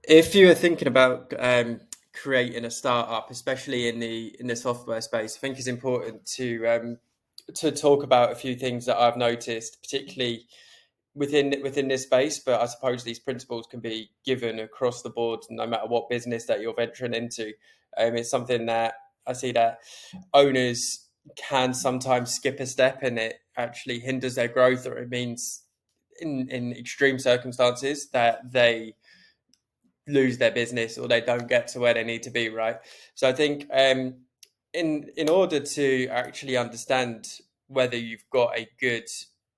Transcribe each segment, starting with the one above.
If you are thinking about creating a startup, especially in the software space, I think it's important to talk about a few things that I've noticed, particularly within this space. But I suppose these principles can be given across the board, no matter what business that you're venturing into. It's something that I see that owners can sometimes skip a step, and it actually hinders their growth, or it means in extreme circumstances that they lose their business or they don't get to where they need to be, right? So I think in order to actually understand whether you've got a good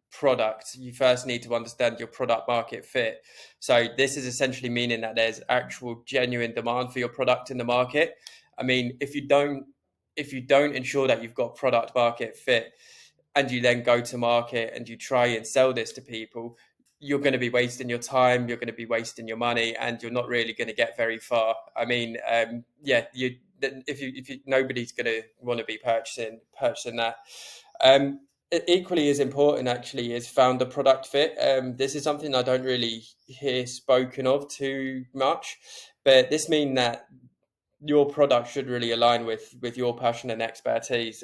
product, you first need to understand your product market fit. So this is essentially meaning that there's actual genuine demand for your product in the market. I mean, if you don't ensure that you've got product market fit, and you then go to market and you try and sell this to people, you're going to be wasting your time, you're going to be wasting your money, and you're not really going to get very far. I mean, yeah, if you nobody's going to want to be purchasing that. Um, Equally as important actually is founder product fit. This is something I don't really hear spoken of too much, but this means that your product should really align with your passion and expertise.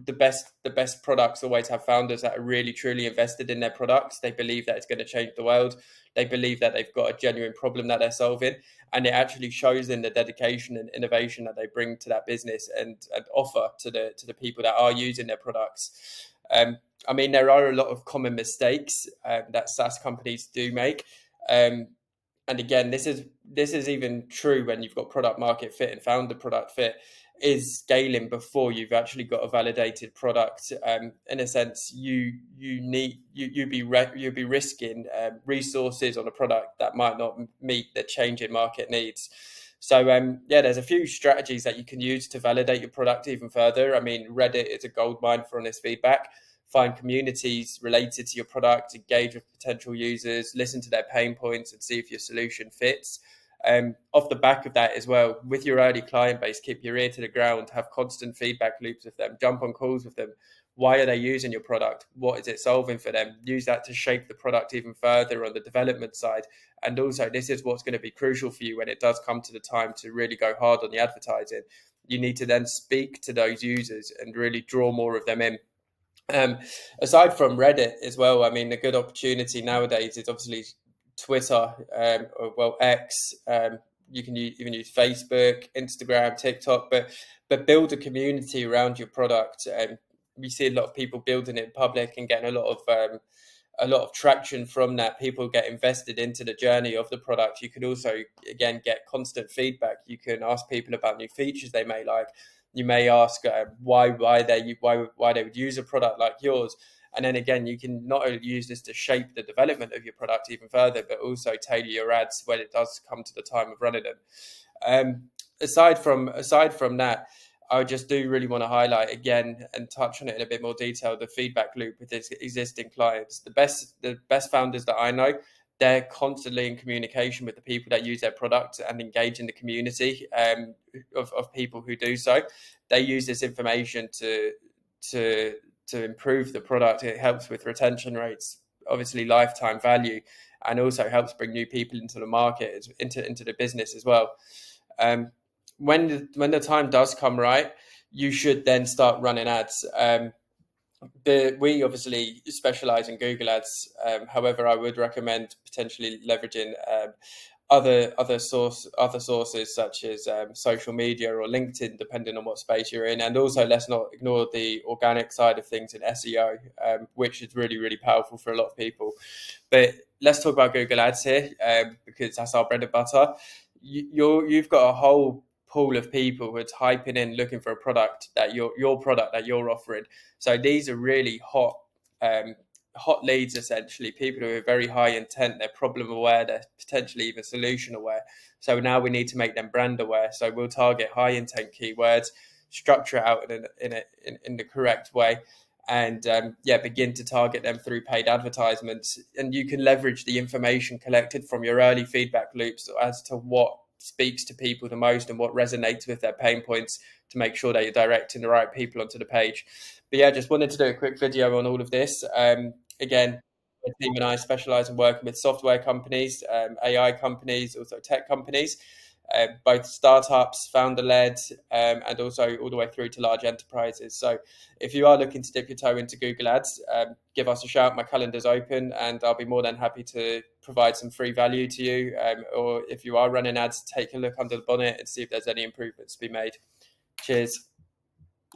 The best products always have founders that are really truly invested in their products. They believe that it's going to change the world. They believe that they've got a genuine problem that they're solving, and it actually shows in the dedication and innovation that they bring to that business and offer to the people that are using their products. I mean, there are a lot of common mistakes that SaaS companies do make. Um, and again, this is even true when you've got product market fit and founder product fit, is scaling before you've actually got a validated product. In a sense, you'd be risking resources on a product that might not meet the changing market needs. So yeah, there's a few strategies that you can use to validate your product even further. I mean, Reddit is a gold mine for honest feedback. Find communities related to your product, engage with potential users, listen to their pain points, and see if your solution fits. Off the back of that as well, with your early client base, keep your ear to the ground, have constant feedback loops with them, jump on calls with them. Why are they using your product? What is it solving for them? Use that to shape the product even further on the development side. And also, this is what's going to be crucial for you when it does come to the time to really go hard on the advertising. You need to then speak to those users and really draw more of them in. um, Aside from Reddit as well, I mean, a good opportunity nowadays is obviously Twitter, or well, X. You can even use Facebook, Instagram, TikTok, but build a community around your product. And we see a lot of people building it in public and getting a lot of traction from that. People get invested into the journey of the product. You can also, again, get constant feedback. You can ask people about new features they may like. You may ask why they would use a product like yours. And then again, you can not only use this to shape the development of your product even further, but also tailor your ads when it does come to the time of running them. Aside from that, I just do really want to highlight again and touch on it in a bit more detail, the feedback loop with existing clients. The best founders that I know, they're constantly in communication with the people that use their product and engage in the community of people who do so. They use this information to to improve the product. It helps with retention rates, obviously lifetime value, and also helps bring new people into the market, into the business as well. Um, when the time does come right, you should then start running ads. We obviously specialize in Google Ads. However, I would recommend potentially leveraging other sources such as social media or LinkedIn, depending on what space you're in. And also, let's not ignore the organic side of things in SEO, which is really really powerful for a lot of people. But let's talk about Google Ads here, because that's our bread and butter. You've got a whole pool of people who are typing in looking for a product that your product that you're offering. So these are really um, hot leads, essentially people who are very high intent, they're problem aware, they're potentially even solution aware. So now we need to make them brand aware. So we'll target high intent keywords, structure it out in the correct way, and yeah, begin to target them through paid advertisements. And you can leverage the information collected from your early feedback loops as to what speaks to people the most and what resonates with their pain points, to make sure that you're directing the right people onto the page. But yeah, just wanted to do a quick video on all of this. Again, my team and I specialize in working with software companies, AI companies, also tech companies, both startups, founder led, and also all the way through to large enterprises. So if you are looking to dip your toe into Google Ads, give us a shout. My calendar's open, and I'll be more than happy to provide some free value to you. Or if you are running ads, take a look under the bonnet and see if there's any improvements to be made. Cheers.